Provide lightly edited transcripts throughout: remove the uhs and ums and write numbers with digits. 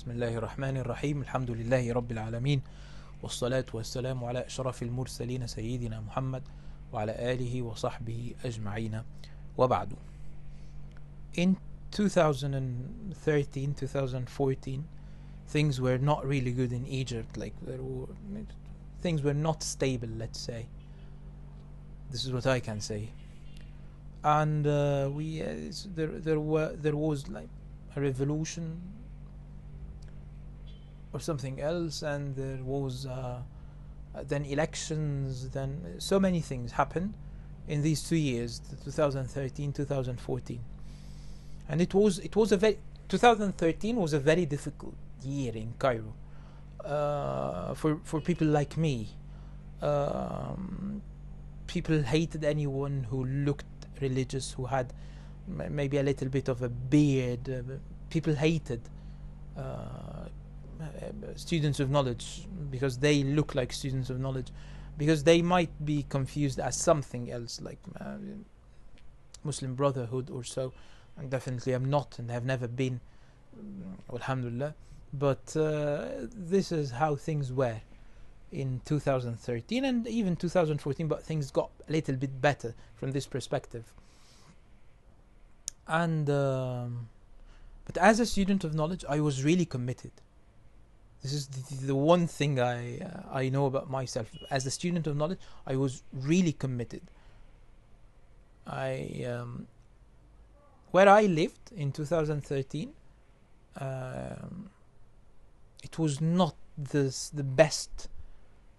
بسم الله الرحمن الرحيم الحمد لله رب العالمين والصلاة والسلام على أشرف المرسلين سيدنا محمد وعلى آله وصحبه أجمعين وبعد. In 2013, 2014, things were not really good in Egypt. Things were not stable, let's say. This is what I can say. And there was like a revolution or something else, and there was then elections, then so many things happened in these 2 years, 2013, 2014. And it was a very 2013 was a very difficult year in Cairo for people like me. People hated anyone who looked religious, who had maybe a little bit of a beard. People hated students of knowledge because they look like students of knowledge, because they might be confused as something else, like Muslim Brotherhood or so. And definitely I'm not, and have never been, alhamdulillah. But this is how things were in 2013 and even 2014, but things got a little bit better from this perspective. And but as a student of knowledge, I was really committed. This is the one thing I know about myself. As a student of knowledge, I was really committed. Where I lived in 2013, it was not the best.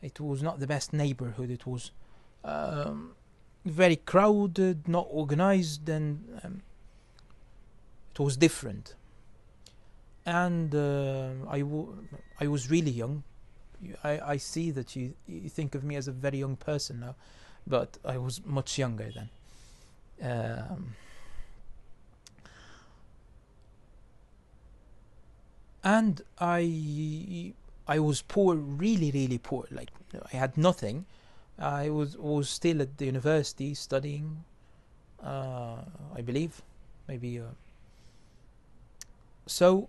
It was not the best neighborhood. It was very crowded, not organized, and it was different. And I was really young. I see that you think of me as a very young person now, but I was much younger then. And I was poor, really, really poor. Like, I had nothing. I was still at the university studying, I believe, maybe. So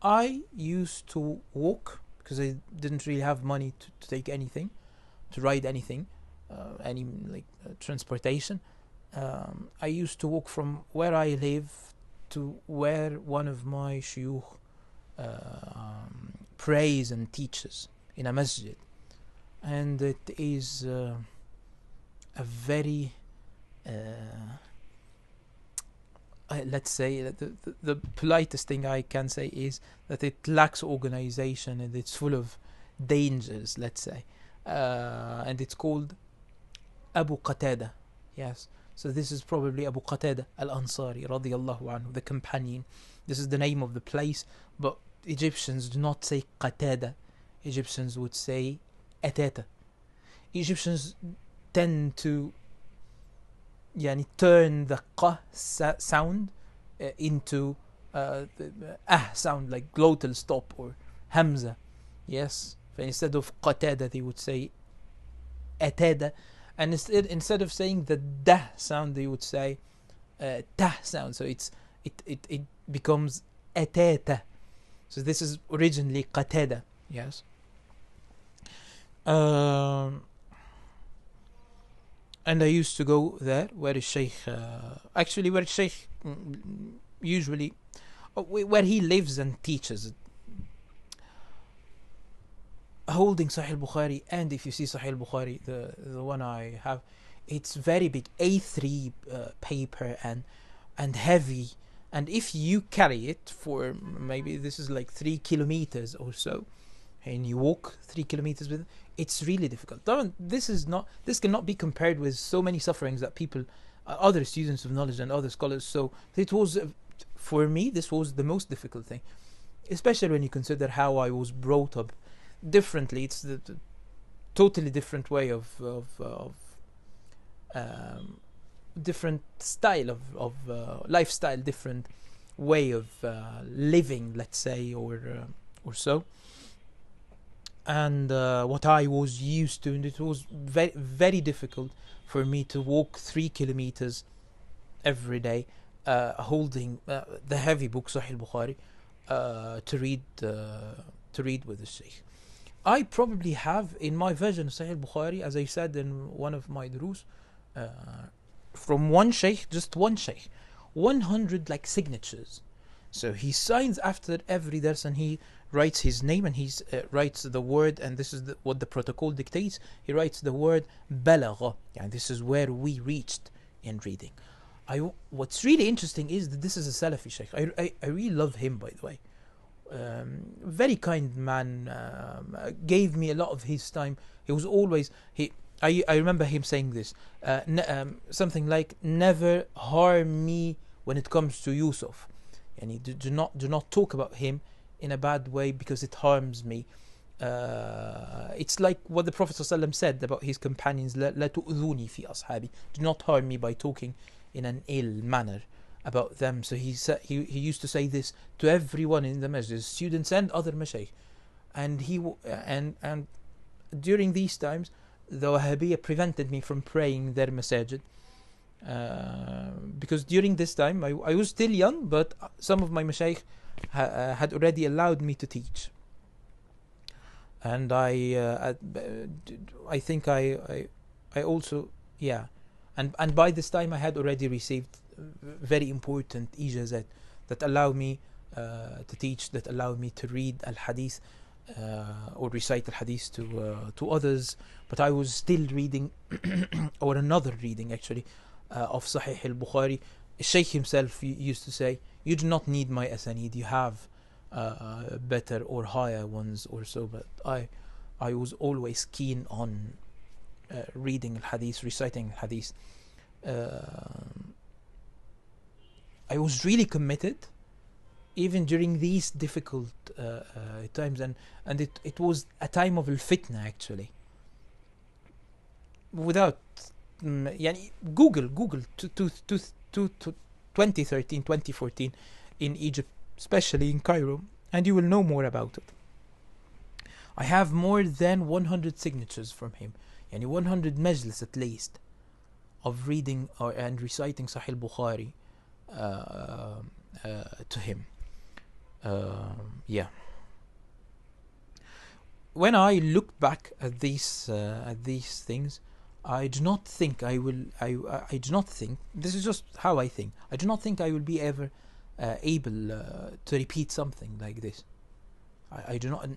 I used to walk, because I didn't really have money to take anything, to ride anything, any transportation. I used to walk from where I live to where one of my shuyukh prays and teaches in a masjid. And it is a very let's say the politest thing I can say is that it lacks organization, and it's full of dangers, let's say. And it's called Abu Qatada. Yes. So this is probably Abu Qatada al-Ansari radiyallahu anhu, the companion. This is the name of the place, but Egyptians do not say Qatada. Egyptians would say Atata. Egyptians tend to turn the q sound into the sound, like glottal stop or hamza. Yes. So instead of qatada, they would say atada, and instead of saying the da sound, they would say ta sound. So it becomes atata. So this is originally qatada. Yes. And I used to go there where Shaykh usually, where he lives and teaches, holding Sahih Bukhari. And if you see Sahih Bukhari, the one I have, it's very big, A3 paper and heavy. And if you carry it for maybe, this is like 3 kilometers or so, and you walk 3 kilometers with it, it's really difficult. This cannot be compared with so many sufferings that people, other students of knowledge and other scholars. So it was, for me, this was the most difficult thing, especially when you consider how I was brought up differently. It's the totally different way of different style of lifestyle, different way of living, let's say, or so. And what I was used to, and it was very, very difficult for me to walk 3 kilometers every day holding the heavy book Sahih Bukhari to read with the Shaykh. I probably have in my version of Sahih Bukhari, as I said in one of my durus, from one Shaykh, just one Shaykh, 100 like signatures. So he signs after every dars and he writes his name and he writes the word, and this is what the protocol dictates. He writes the word balagha, and this is where we reached in reading. What's really interesting is that this is a Salafi Shaykh. I really love him, by the way. Very kind man, gave me a lot of his time. He was always I remember him saying this, something like, never harm me when it comes to Yusuf, and do not talk about him in a bad way because it harms me. It's like what the Prophet ﷺ said about his companions, لا تؤذوني في أصحابي, do not harm me by talking in an ill manner about them. So he used to say this to everyone in the masjid, students and other mashaykh. And and during these times, the Wahhabiyya prevented me from praying their masajid, because during this time I was still young, but some of my mashaykh had already allowed me to teach. And I think I also, yeah, and by this time I had already received very important ijazat that allow me to teach, that allow me to read al-hadith or recite al-hadith to others. But I was still reading or another reading actually of Sahih al-Bukhari. Shaykh himself used to say, you do not need my asanid, you have better or higher ones or so. But I was always keen on reading al-hadith, reciting al-hadith. I was really committed even during these difficult times, and it was a time of al-fitna actually. Without Google 2013, 2014 in Egypt, especially in Cairo, and you will know more about it. I have more than 100 signatures from him, 100 majlis at least, of reading and reciting Sahih Bukhari to him. Yeah. When I look back at these things, I do not think I will. I do not think, this is just how I think. I do not think I will be ever able to repeat something like this. I do not,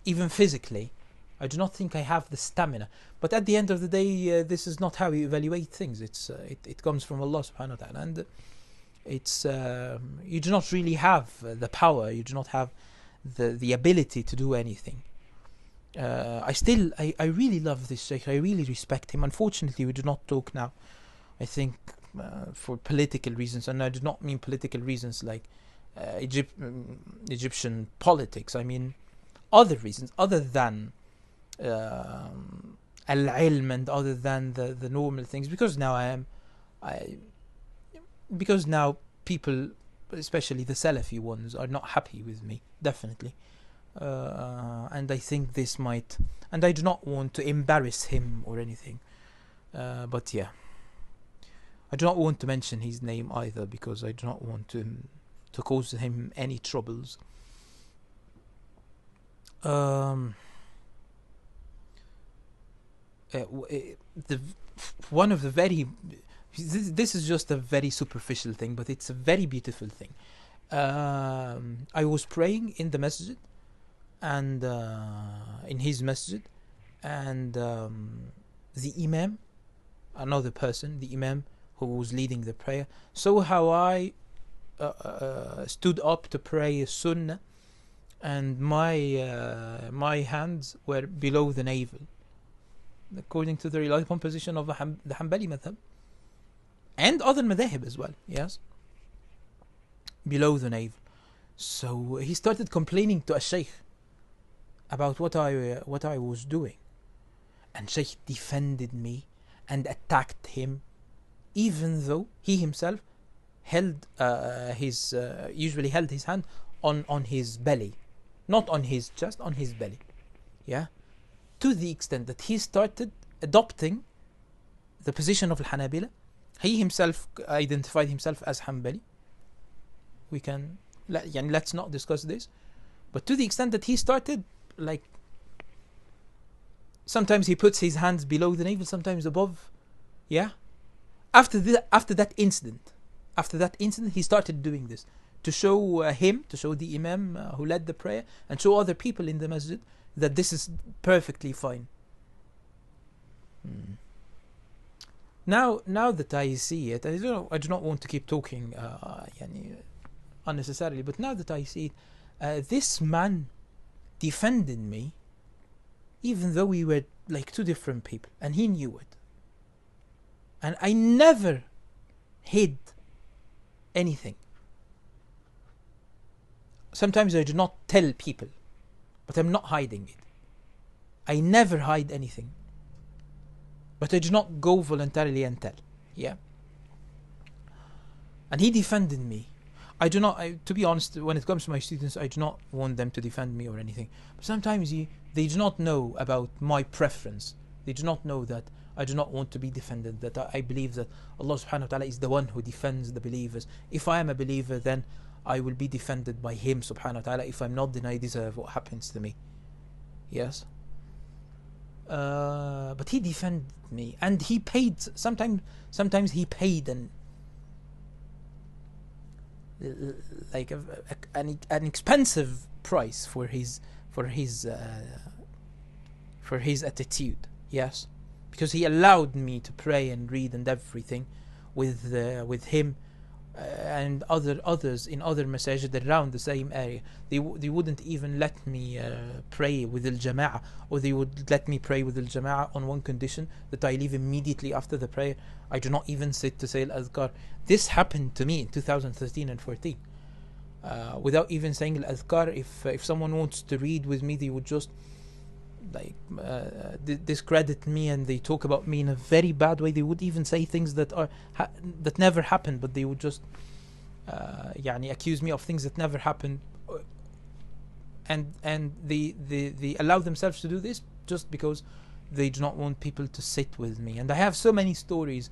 even physically, I do not think I have the stamina. But at the end of the day, this is not how you evaluate things. It comes from Allah subhanahu wa ta'ala, and it's you do not really have the power. You do not have the ability to do anything. I really love this Shaykh. I really respect him. Unfortunately, we do not talk now. I think for political reasons, and I do not mean political reasons like Egyptian politics. I mean other reasons, other than al-ilm and other than the normal things. Because now people, especially the Salafi ones, are not happy with me, definitely. And I think this might, and I do not want to embarrass him or anything, but yeah, I do not want to mention his name either, because I do not want to cause him any troubles. One of the very, this is just a very superficial thing, but it's a very beautiful thing. I was praying in the masjid, and in his masjid, and the imam, another person, the imam who was leading the prayer, saw how I stood up to pray sunnah, and my hands were below the navel, according to the relied upon position of the Hanbali madhab and other madhahib as well. Yes, below the navel. So he started complaining to a Shaykh about what I was doing, and Shaykh defended me and attacked him, even though he himself held usually held his hand on his belly, not on his chest, on his belly. Yeah, to the extent that he started adopting the position of Al-Hanabila He himself identified himself as Hanbali. We can, let's not discuss this. But to the extent that he started, like, sometimes he puts his hands below the navel, sometimes above. Yeah. After that incident, he started doing this to show to show the Imam who led the prayer, and show other people in the masjid that this is perfectly fine. Now that I see it, I do not want to keep talking unnecessarily, but now that I see it, this man defended me, even though we were like two different people, and he knew it. And I never hid anything. Sometimes I do not tell people, but I'm not hiding it. I never hide anything, but I do not go voluntarily and tell. Yeah. And he defended me. I do not, to be honest, when it comes to my students, I do not want them to defend me or anything. But sometimes they do not know about my preference. They do not know that I do not want to be defended, that I believe that Allah subhanahu wa ta'ala is the one who defends the believers. If I am a believer, then I will be defended by Him subhanahu wa ta'ala. If I'm not, then I deserve what happens to me. Yes. But he defended me, and he paid, sometimes he paid an expensive price for his attitude. Yes, because he allowed me to pray and read and everything with him and others in other masajid around the same area. They wouldn't even let me pray with al-jama'ah, or they would let me pray with al-jama'ah on one condition, that I leave immediately after the prayer. I do not even sit to say al-azkar. This happened to me in 2013 and 14. Without even saying al-azkar, if someone wants to read with me, they would just discredit me, and they talk about me in a very bad way. They would even say things that that never happened, but they would just accuse me of things that never happened, and they allow themselves to do this just because they do not want people to sit with me. And I have so many stories.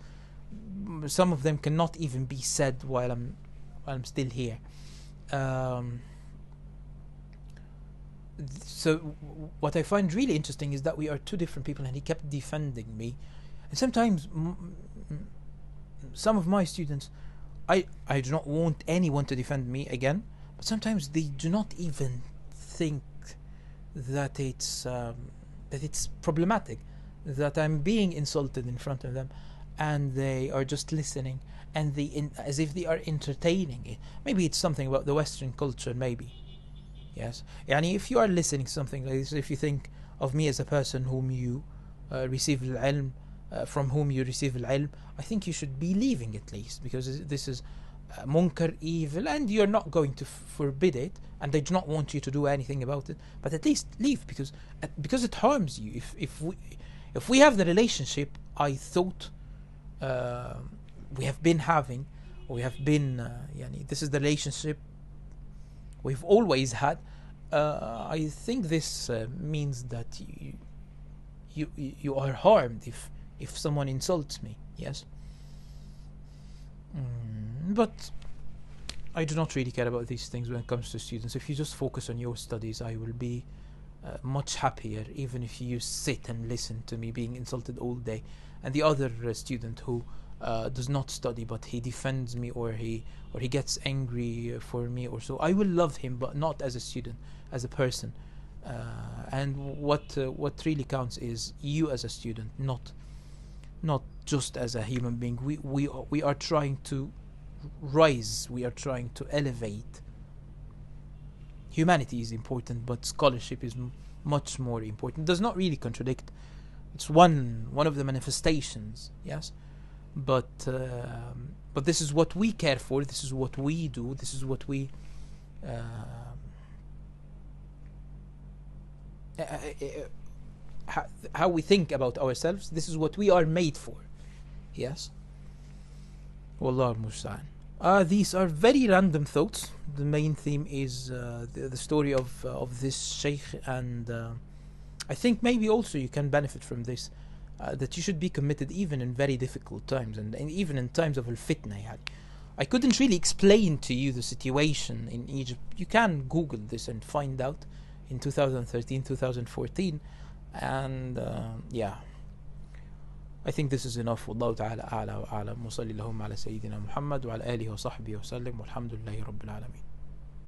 Some of them cannot even be said while I'm still here. So what I find really interesting is that we are two different people, and he kept defending me. And sometimes some of my students, I do not want anyone to defend me again, but sometimes they do not even think that it's problematic, that I'm being insulted in front of them, and they are just listening, and as if they are entertaining it. Maybe it's something about the Western culture, maybe. Yes, if you are listening to something like this, if you think of me as a person whom you receive al-ilm, from whom you receive al-ilm, I think you should be leaving at least, because this is munkar, evil, and you're not going to forbid it, and they do not want you to do anything about it, but at least leave, because it harms you. If we have the relationship I thought we have been having, this is the relationship we've always had, I think this means that you are harmed if someone insults me. Yes. But I do not really care about these things when it comes to students. If you just focus on your studies, I will be much happier, even if you sit and listen to me being insulted all day. And the other student who does not study, but he defends me, or he gets angry for me or so, I will love him, but not as a student, as a person. And what really counts is you as a student, not just as a human being. We are trying to rise, we are trying to elevate. Humanity is important, but scholarship is much more important. It does not really contradict. It's one of the manifestations, yes. But this is what we care for. This is what we do. This is what we how we think about ourselves. This is what we are made for. Yes. Wallahu musta'an. These are very random thoughts. The main theme is the story of this sheikh, and I think maybe also you can benefit from this. that you should be committed even in very difficult times, and even in times of al-fitna. يعني. I couldn't really explain to you the situation in Egypt. You can Google this and find out in 2013, 2014. And yeah, I think this is enough. والله تعالى أعلى وأعلم. وصلي اللهم على سيدنا محمد وعلى آله وصحبه وسلم والحمد لله رب العالمين.